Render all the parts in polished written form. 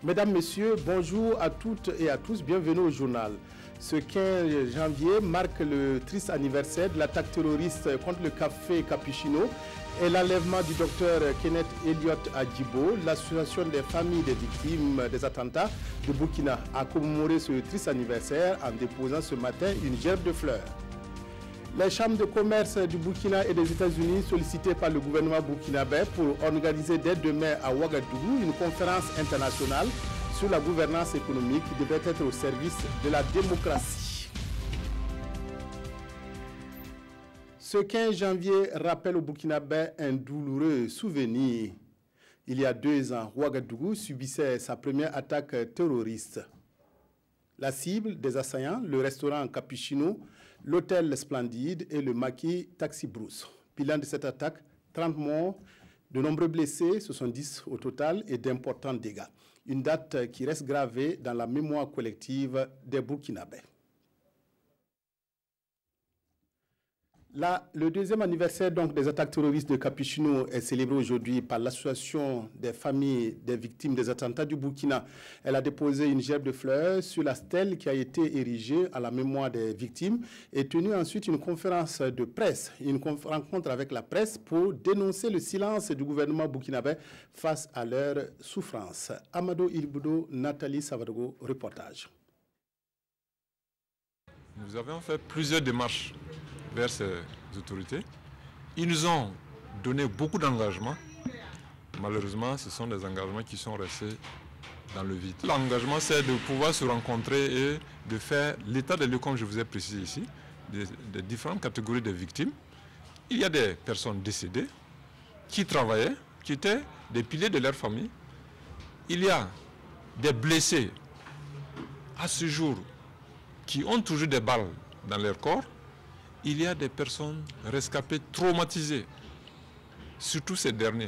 Mesdames, Messieurs, bonjour à toutes et à tous, bienvenue au journal. Ce 15 janvier marque le triste anniversaire de l'attaque terroriste contre le café Cappuccino et l'enlèvement du docteur Kenneth Elliott à Djibo. L'association des familles des victimes des attentats de Burkina a commémoré ce triste anniversaire en déposant ce matin une gerbe de fleurs. Les chambres de commerce du Burkina et des États-Unis sollicitées par le gouvernement burkinabé pour organiser dès demain à Ouagadougou une conférence internationale sur la gouvernance économique qui devrait être au service de la démocratie. Ce 15 janvier rappelle au Burkinabé un douloureux souvenir. Il y a 2 ans, Ouagadougou subissait sa première attaque terroriste. La cible des assaillants, le restaurant Cappuccino, l'hôtel Splendide et le maquis Taxi Brousse. Bilan de cette attaque, 30 morts, de nombreux blessés, 70 au total, et d'importants dégâts. Une date qui reste gravée dans la mémoire collective des Burkinabés. Le deuxième anniversaire donc, des attaques terroristes de Cappuccino est célébré aujourd'hui par l'association des familles des victimes des attentats du Burkina. Elle a déposé une gerbe de fleurs sur la stèle qui a été érigée à la mémoire des victimes et tenu ensuite une conférence de presse, une rencontre avec la presse pour dénoncer le silence du gouvernement burkinabé face à leur souffrance. Amado Ilboudo, Nathalie Savadogo, reportage. Nous avons fait plusieurs démarches vers ces autorités. Ils nous ont donné beaucoup d'engagements. Malheureusement, ce sont des engagements qui sont restés dans le vide. L'engagement, c'est de pouvoir se rencontrer et de faire l'état des lieux, comme je vous ai précisé ici, des différentes catégories de victimes. Il y a des personnes décédées qui travaillaient, qui étaient des piliers de leur famille. Il y a des blessés à ce jour qui ont toujours des balles dans leur corps. Il y a des personnes rescapées traumatisées, surtout ces derniers.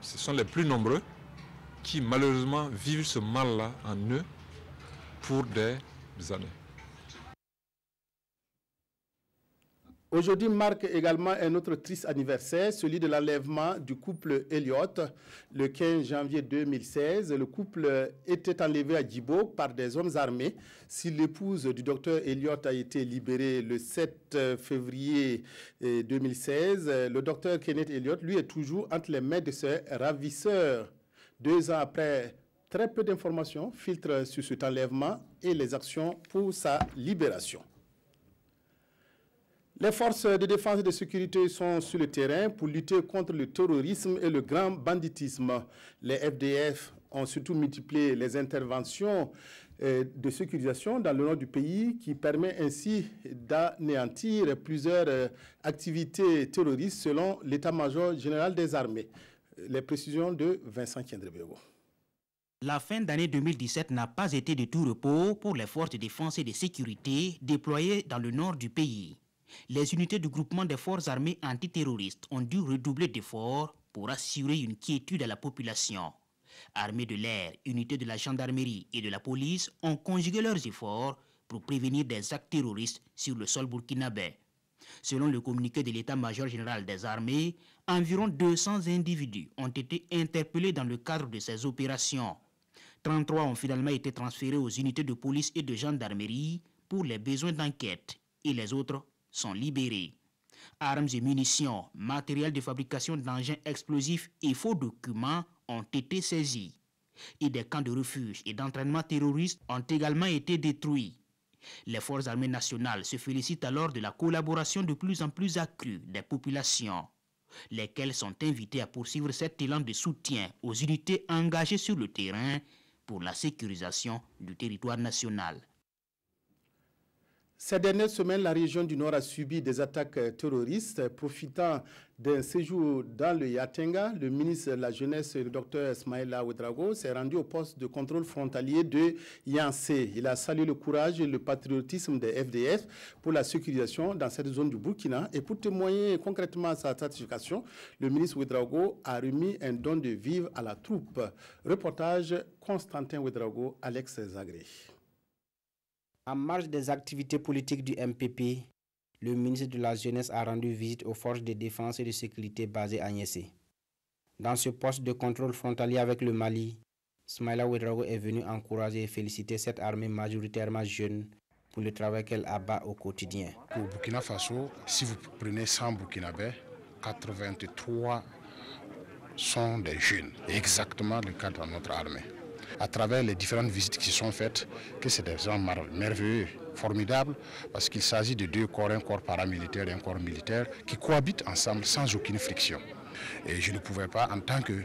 Ce sont les plus nombreux qui malheureusement vivent ce mal-là en eux pour des années. Aujourd'hui marque également un autre triste anniversaire, celui de l'enlèvement du couple Elliott. Le 15 janvier 2016, le couple était enlevé à Djibo par des hommes armés. Si l'épouse du docteur Elliott a été libérée le 7 février 2016, le docteur Kenneth Elliott, lui, est toujours entre les mains de ses ravisseurs. 2 ans après, très peu d'informations filtrent sur cet enlèvement et les actions pour sa libération. Les forces de défense et de sécurité sont sur le terrain pour lutter contre le terrorisme et le grand banditisme. Les FDF ont surtout multiplié les interventions de sécurisation dans le nord du pays qui permet ainsi d'anéantir plusieurs activités terroristes selon l'état-major général des armées. Les précisions de Vincent Kendrebego. La fin d'année 2017 n'a pas été de tout repos pour les forces de défense et de sécurité déployées dans le nord du pays. Les unités du groupement des forces armées antiterroristes ont dû redoubler d'efforts pour assurer une quiétude à la population. Armées de l'air, unités de la gendarmerie et de la police ont conjugué leurs efforts pour prévenir des actes terroristes sur le sol burkinabé. Selon le communiqué de l'état-major général des armées, environ 200 individus ont été interpellés dans le cadre de ces opérations. 33 ont finalement été transférés aux unités de police et de gendarmerie pour les besoins d'enquête et les autres sont libérés. Armes et munitions, matériel de fabrication d'engins explosifs et faux documents ont été saisis. Et des camps de refuge et d'entraînement terroristes ont également été détruits. Les forces armées nationales se félicitent alors de la collaboration de plus en plus accrue des populations, lesquelles sont invitées à poursuivre cet élan de soutien aux unités engagées sur le terrain pour la sécurisation du territoire national. Ces dernières semaines, la région du Nord a subi des attaques terroristes. Profitant d'un séjour dans le Yatenga, le ministre de la Jeunesse, le Dr Ismaïla Ouedraogo, s'est rendu au poste de contrôle frontalier de Yancé. Il a salué le courage et le patriotisme des FDF pour la sécurisation dans cette zone du Burkina. Et pour témoigner concrètement à sa satisfaction, le ministre Ouedraogo a remis un don de vivres à la troupe. Reportage Constantin Ouedraogo, Alex Zagré. En marge des activités politiques du MPP, le ministre de la Jeunesse a rendu visite aux forces de défense et de sécurité basées à Niassé. Dans ce poste de contrôle frontalier avec le Mali, Smaïla Ouedraogo est venu encourager et féliciter cette armée majoritairement jeune pour le travail qu'elle abat au quotidien. Au Burkina Faso, si vous prenez 100 Burkinabés, 83 sont des jeunes, exactement le cas dans notre armée. À travers les différentes visites qui sont faites, que c'est des gens merveilleux, formidables, parce qu'il s'agit de deux corps, un corps paramilitaire et un corps militaire, qui cohabitent ensemble sans aucune friction. Et je ne pouvais pas, en tant que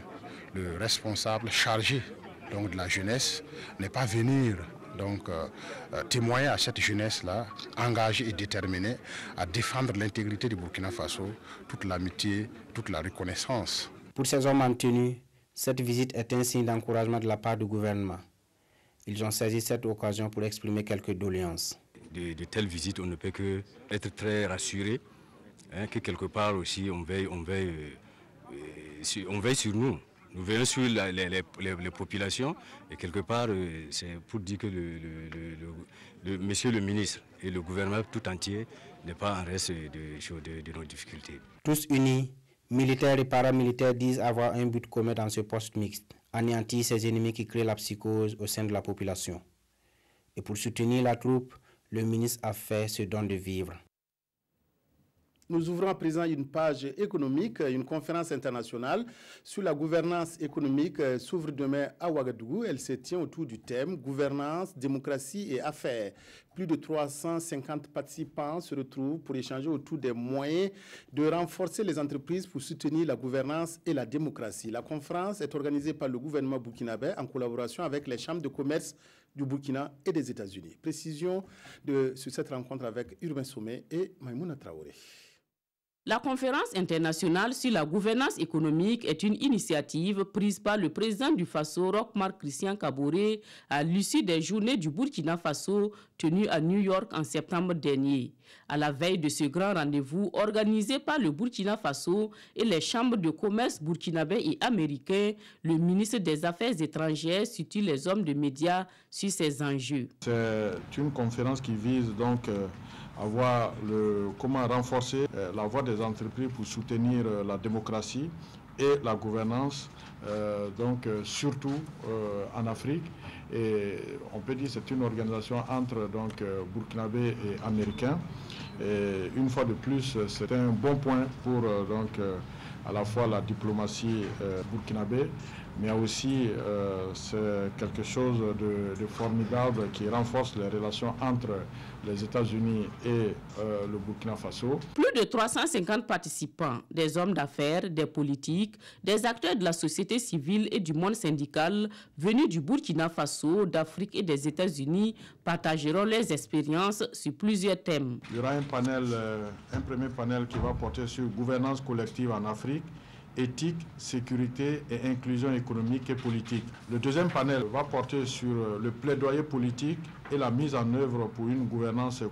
le responsable chargé donc, de la jeunesse, ne pas venir témoigner à cette jeunesse-là, engagée et déterminée à défendre l'intégrité du Burkina Faso, toute l'amitié, toute la reconnaissance. Pour ces hommes en tenue, cette visite est un signe d'encouragement de la part du gouvernement. Ils ont saisi cette occasion pour exprimer quelques doléances. De telles visites, on ne peut que être très rassuré, que quelque part aussi on veille sur nous. Nous veillons sur les populations et quelque part c'est pour dire que monsieur le ministre et le gouvernement tout entier n'est pas en reste de nos difficultés. Tous unis, militaires et paramilitaires disent avoir un but commun dans ce poste mixte, anéantir ces ennemis qui créent la psychose au sein de la population. Et pour soutenir la troupe, le ministre a fait ce don de vivre. Nous ouvrons à présent une page économique. Une conférence internationale sur la gouvernance économique s'ouvre demain à Ouagadougou. Elle se tient autour du thème gouvernance, démocratie et affaires. Plus de 350 participants se retrouvent pour échanger autour des moyens de renforcer les entreprises pour soutenir la gouvernance et la démocratie. La conférence est organisée par le gouvernement burkinabé en collaboration avec les chambres de commerce du Burkina et des États-Unis. Précision sur cette rencontre avec Urbain Sommet et Maïmouna Traoré. La conférence internationale sur la gouvernance économique est une initiative prise par le président du Faso, Roch-Marc Christian Kaboré, à l'issue des journées du Burkina Faso tenues à New York en septembre dernier. À la veille de ce grand rendez-vous organisé par le Burkina Faso et les chambres de commerce burkinabais et américains, le ministre des Affaires étrangères situe les hommes de médias sur ces enjeux. C'est une conférence qui vise donc à voir comment renforcer la voix des entreprises pour soutenir la démocratie et la gouvernance, surtout en Afrique. Et on peut dire que c'est une organisation entre burkinabés et américains. Et une fois de plus, c'est un bon point pour à la fois la diplomatie burkinabé, mais aussi c'est quelque chose de formidable qui renforce les relations entre les États-Unis et le Burkina Faso. Plus de 350 participants, des hommes d'affaires, des politiques, des acteurs de la société civile et du monde syndical venus du Burkina Faso, d'Afrique et des États-Unis partageront leurs expériences sur plusieurs thèmes. Il y aura un premier panel qui va porter sur gouvernance collective en Afrique, éthique, sécurité et inclusion économique et politique. Le deuxième panel va porter sur le plaidoyer politique et la mise en œuvre pour une gouvernance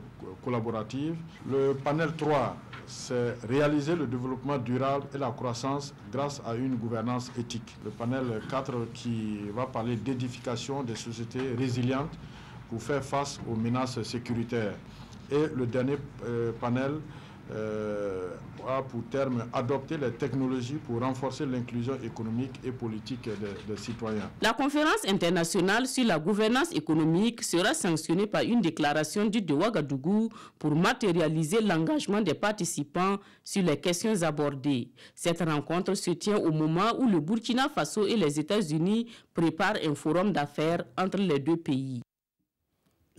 collaborative. Le panel 3, c'est réaliser le développement durable et la croissance grâce à une gouvernance éthique. Le panel 4 qui va parler d'édification des sociétés résilientes pour faire face aux menaces sécuritaires. Et le dernier panel a pour terme adopter les technologies pour renforcer l'inclusion économique et politique des citoyens. La conférence internationale sur la gouvernance économique sera sanctionnée par une déclaration dite de Ouagadougou pour matérialiser l'engagement des participants sur les questions abordées. Cette rencontre se tient au moment où le Burkina Faso et les États-Unis préparent un forum d'affaires entre les deux pays.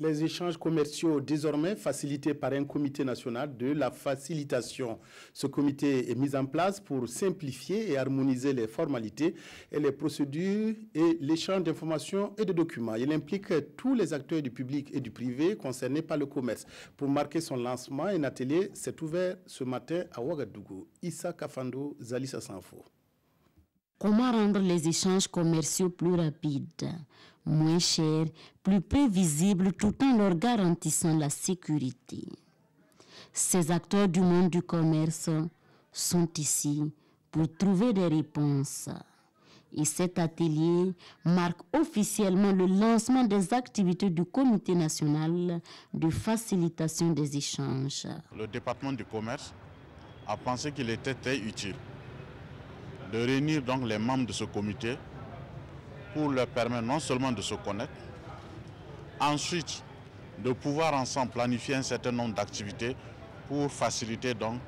Les échanges commerciaux désormais facilités par un comité national de la facilitation. Ce comité est mis en place pour simplifier et harmoniser les formalités et les procédures et l'échange d'informations et de documents. Il implique tous les acteurs du public et du privé concernés par le commerce. Pour marquer son lancement, un atelier s'est ouvert ce matin à Ouagadougou. Issa Kafando, Zalissa Sanfo. Comment rendre les échanges commerciaux plus rapides, moins chers, plus prévisibles tout en leur garantissant la sécurité? Ces acteurs du monde du commerce sont ici pour trouver des réponses. Et cet atelier marque officiellement le lancement des activités du Comité national de facilitation des échanges. Le département du commerce a pensé qu'il était très utile de réunir donc les membres de ce comité pour leur permettre non seulement de se connaître, ensuite de pouvoir ensemble planifier un certain nombre d'activités pour faciliter donc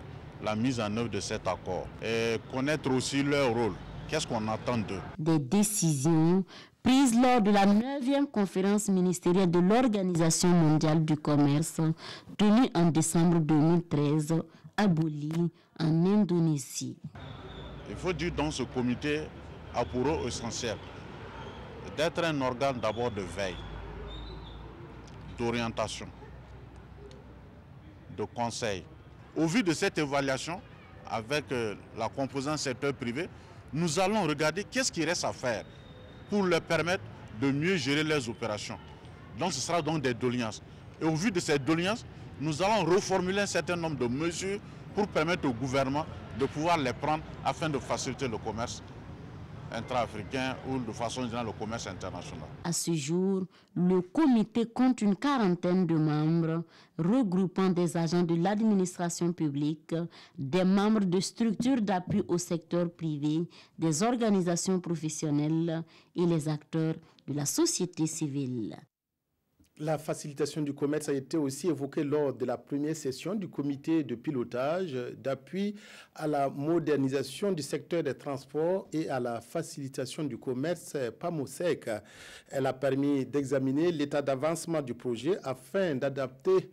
la mise en œuvre de cet accord et connaître aussi leur rôle. Qu'est-ce qu'on attend d'eux? Des décisions prises lors de la 9e conférence ministérielle de l'Organisation mondiale du commerce tenue en décembre 2013 à Bali, en Indonésie. Il faut dire donc ce comité a pour rôle essentiel d'être un organe d'abord de veille, d'orientation, de conseil. Au vu de cette évaluation, avec la composante secteur privé, nous allons regarder qu'est-ce qui reste à faire pour leur permettre de mieux gérer leurs opérations. Donc ce sera donc des doléances. Et au vu de ces doléances, nous allons reformuler un certain nombre de mesures pour permettre au gouvernement de pouvoir les prendre afin de faciliter le commerce intra-africain ou de façon générale le commerce international. À ce jour, le comité compte une quarantaine de membres regroupant des agents de l'administration publique, des membres de structures d'appui au secteur privé, des organisations professionnelles et les acteurs de la société civile. La facilitation du commerce a été aussi évoquée lors de la première session du comité de pilotage d'appui à la modernisation du secteur des transports et à la facilitation du commerce PAMOSEC. Elle a permis d'examiner l'état d'avancement du projet afin d'adopter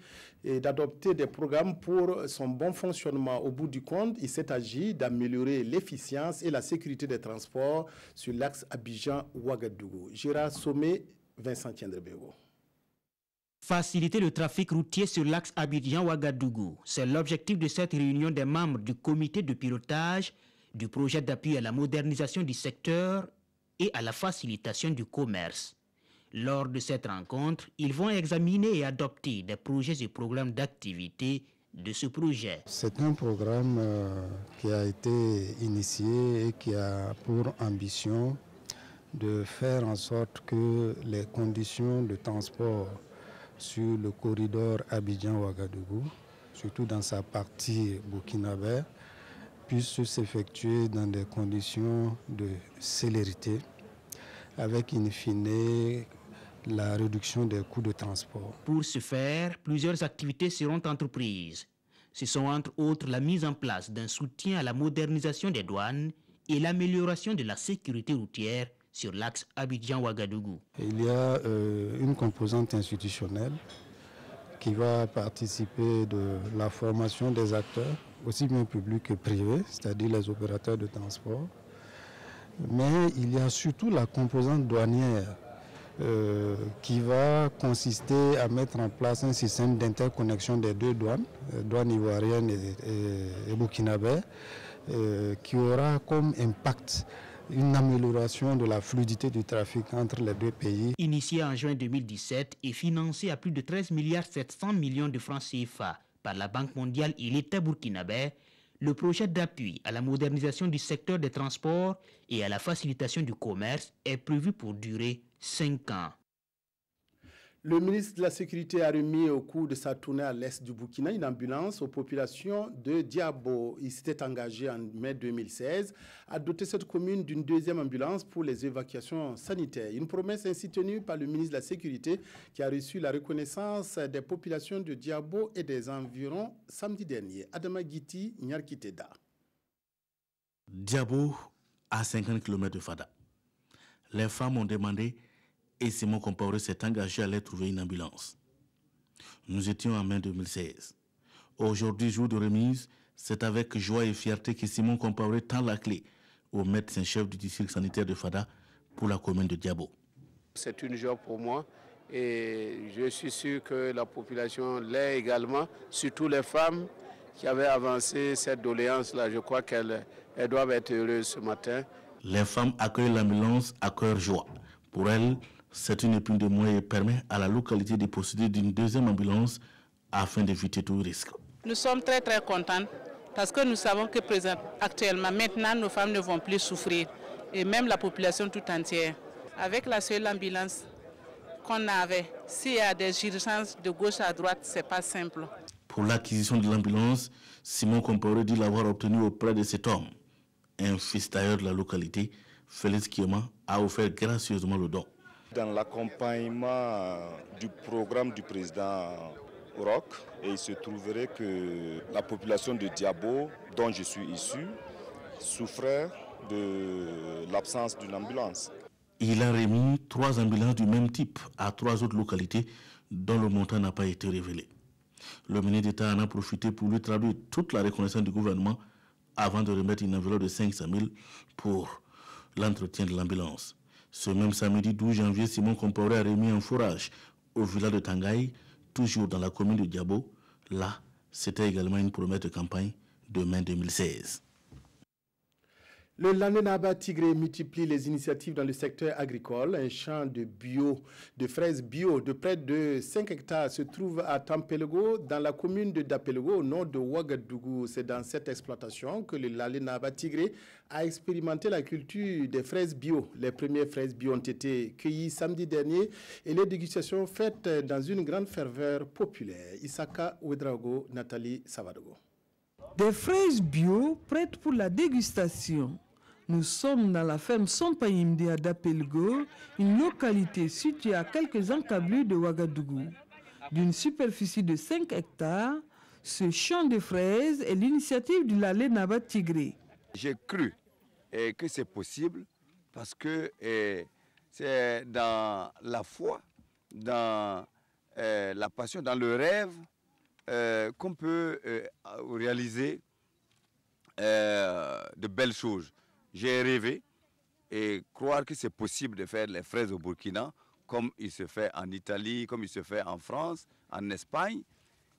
des programmes pour son bon fonctionnement. Au bout du compte, il s'est agi d'améliorer l'efficience et la sécurité des transports sur l'axe Abidjan-Ouagadougou. Gérard Sommet, Vincent Tiendrebego. Faciliter le trafic routier sur l'axe Abidjan-Ouagadougou, c'est l'objectif de cette réunion des membres du comité de pilotage du projet d'appui à la modernisation du secteur et à la facilitation du commerce. Lors de cette rencontre, ils vont examiner et adopter des projets et programmes d'activité de ce projet. C'est un programme qui a été initié et qui a pour ambition de faire en sorte que les conditions de transport sur le corridor Abidjan-Ouagadougou, surtout dans sa partie burkinabé, puisse s'effectuer dans des conditions de célérité, avec in fine la réduction des coûts de transport. Pour ce faire, plusieurs activités seront entreprises. Ce sont entre autres la mise en place d'un soutien à la modernisation des douanes et l'amélioration de la sécurité routière sur l'axe Abidjan-Ouagadougou. Il y a une composante institutionnelle qui va participer de la formation des acteurs, aussi bien publics que privés, c'est-à-dire les opérateurs de transport. Mais il y a surtout la composante douanière qui va consister à mettre en place un système d'interconnexion des deux douanes, douane ivoirienne et burkinabé, qui aura comme impact une amélioration de la fluidité du trafic entre les deux pays. Initié en juin 2017 et financé à plus de 13,7 milliards de francs CFA par la Banque mondiale et l'État burkinabé, le projet d'appui à la modernisation du secteur des transports et à la facilitation du commerce est prévu pour durer 5 ans. Le ministre de la Sécurité a remis au cours de sa tournée à l'est du Burkina une ambulance aux populations de Diabo. Il s'était engagé en mai 2016 à doter cette commune d'une deuxième ambulance pour les évacuations sanitaires. Une promesse ainsi tenue par le ministre de la Sécurité qui a reçu la reconnaissance des populations de Diabo et des environs samedi dernier. Adama Giti, Nyarkiteda. Diabo, à 50 km de Fada. Les femmes ont demandé et Simon Compaoré s'est engagé à aller trouver une ambulance. Nous étions en mai 2016. Aujourd'hui, jour de remise, c'est avec joie et fierté que Simon Compaoré tend la clé au médecin-chef du district sanitaire de Fada pour la commune de Diabo. C'est une joie pour moi et je suis sûr que la population l'est également, surtout les femmes qui avaient avancé cette doléance-là. Je crois qu'elles doivent être heureuses ce matin. Les femmes accueillent l'ambulance à cœur joie. Pour elles, c'est une épine de moyens et permet à la localité de posséder d'une deuxième ambulance afin d'éviter tout risque. Nous sommes très contents parce que nous savons que actuellement, maintenant, nos femmes ne vont plus souffrir et même la population tout entière. Avec la seule ambulance qu'on avait, s'il y a des urgences de gauche à droite, ce n'est pas simple. Pour l'acquisition de l'ambulance, Simon Compaoré dit l'avoir obtenue auprès de cet homme, un fils tailleur de la localité, Félix Kiema a offert gracieusement le don. Dans l'accompagnement du programme du président Roch, et il se trouverait que la population de Diabo, dont je suis issu, souffrait de l'absence d'une ambulance. Il a remis 3 ambulances du même type à 3 autres localités dont le montant n'a pas été révélé. Le ministre d'État en a profité pour lui traduire toute la reconnaissance du gouvernement avant de remettre une enveloppe de 500 000 pour l'entretien de l'ambulance. Ce même samedi 12 janvier, Simon Compaoré a remis un forage au village de Tangaï, toujours dans la commune de Diabo. Là, c'était également une promesse de campagne de mai 2016. Le Lané-Naba Tigré multiplie les initiatives dans le secteur agricole. Un champ de fraises bio de près de 5 hectares se trouve à Tampelego, dans la commune de Dapelego, au nord de Ouagadougou. C'est dans cette exploitation que le Lané-Naba Tigré a expérimenté la culture des fraises bio. Les premières fraises bio ont été cueillies samedi dernier et les dégustations faites dans une grande ferveur populaire. Isaka Ouedraogo, Nathalie Savadogo. Des fraises bio prêtes pour la dégustation. Nous sommes dans la ferme Sompaïmdi à Dapelgo, une localité située à quelques encablures de Ouagadougou. D'une superficie de 5 hectares, ce champ de fraises est l'initiative du Lané-Naba Tigré. J'ai cru que c'est possible parce que c'est dans la foi, dans la passion, dans le rêve qu'on peut réaliser de belles choses. J'ai rêvé et croire que c'est possible de faire les fraises au Burkina comme il se fait en Italie, comme il se fait en France, en Espagne.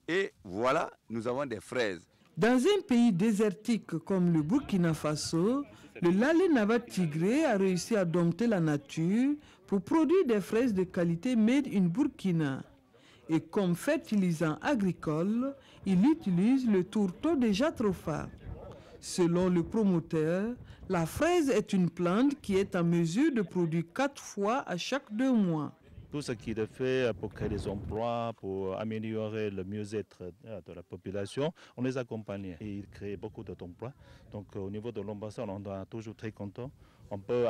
Et voilà, nous avons des fraises. Dans un pays désertique comme le Burkina Faso, le Lané-Naba Tigré a réussi à dompter la nature pour produire des fraises de qualité made in Burkina. Et comme fertilisant agricole, il utilise le tourteau de jatropha. Selon le promoteur, la fraise est une plante qui est en mesure de produire 4 fois à chaque 2 mois. Tout ce qu'il fait pour créer des emplois, pour améliorer le mieux-être de la population, on les accompagne et il crée beaucoup d'emplois. Donc au niveau de l'ambassade, on est toujours très content. On peut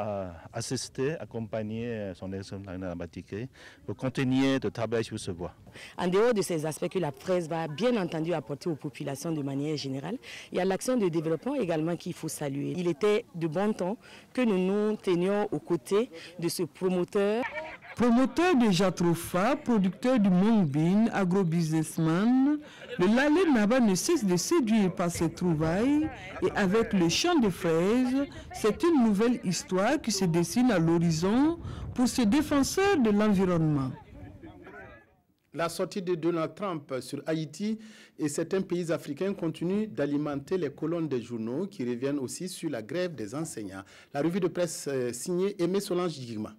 assister, accompagner son Lané-Naba Tigré pour continuer de travailler sur ce bois. En dehors de ces aspects que la fraise va bien entendu apporter aux populations de manière générale, il y a l'action de développement également qu'il faut saluer. Il était de bon temps que nous nous tenions aux côtés de ce promoteur. Promoteur de jatropha, producteur du Mongbin, agro-businessman, le Lané-Naba ne cesse de séduire par ses trouvailles et avec le champ de fraises, c'est une nouvelle histoire qui se dessine à l'horizon pour ce défenseur de l'environnement. La sortie de Donald Trump sur Haïti et certains pays africains continuent d'alimenter les colonnes des journaux qui reviennent aussi sur la grève des enseignants. La revue de presse signée Aimé Solange Digma.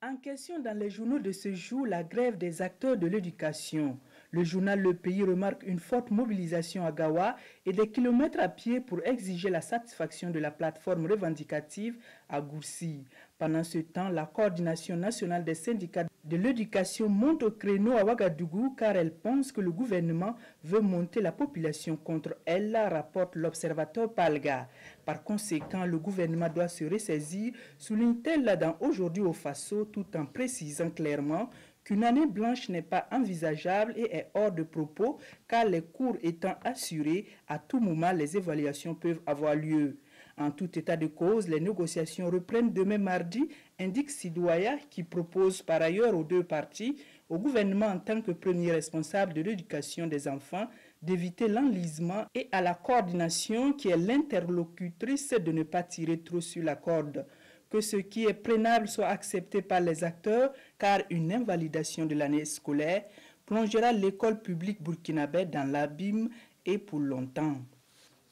En question dans les journaux de ce jour, la grève des acteurs de l'éducation. Le journal Le Pays remarque une forte mobilisation à Gawa et des kilomètres à pied pour exiger la satisfaction de la plateforme revendicative à Gourcy. Pendant ce temps, la coordination nationale des syndicats de l'éducation monte au créneau à Ouagadougou car elle pense que le gouvernement veut monter la population contre elle, rapporte l'observateur Palga. Par conséquent, le gouvernement doit se ressaisir, souligne-t-elle dans Aujourd'hui au Faso, tout en précisant clairement qu'une année blanche n'est pas envisageable et est hors de propos car les cours étant assurés, à tout moment les évaluations peuvent avoir lieu. En tout état de cause, les négociations reprennent demain mardi, indique Sidouaya, qui propose par ailleurs aux deux parties, au gouvernement en tant que premier responsable de l'éducation des enfants, d'éviter l'enlisement et à la coordination qui est l'interlocutrice de ne pas tirer trop sur la corde. Que ce qui est prénable soit accepté par les acteurs, car une invalidation de l'année scolaire plongera l'école publique burkinabé dans l'abîme et pour longtemps.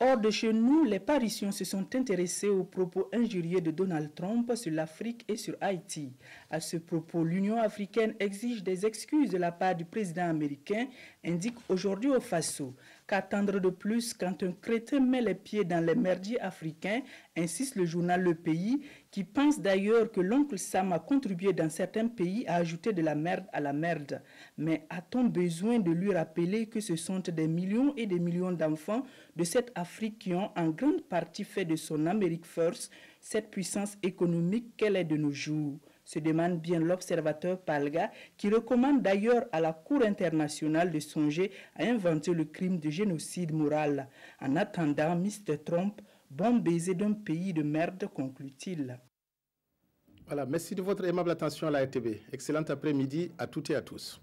Hors de chez nous, les Parisiens se sont intéressés aux propos injurieux de Donald Trump sur l'Afrique et sur Haïti. À ce propos, l'Union africaine exige des excuses de la part du président américain, indique Aujourd'hui au Faso. Qu'attendre de plus quand un crétin met les pieds dans les merdiers africains, insiste le journal Le Pays, qui pense d'ailleurs que l'oncle Sam a contribué dans certains pays à ajouter de la merde à la merde. Mais a-t-on besoin de lui rappeler que ce sont des millions et des millions d'enfants de cette Afrique qui ont en grande partie fait de son America First cette puissance économique qu'elle est de nos jours, se demande bien l'observateur Palga, qui recommande d'ailleurs à la Cour internationale de songer à inventer le crime de génocide moral. En attendant, Mr. Trump, bon baiser d'un pays de merde, conclut-il. Voilà, merci de votre aimable attention à la RTB. Excellent après-midi à toutes et à tous.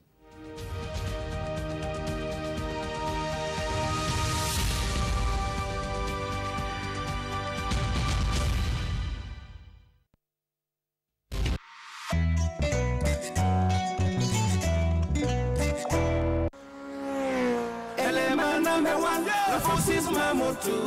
Number one, the forces, my motto.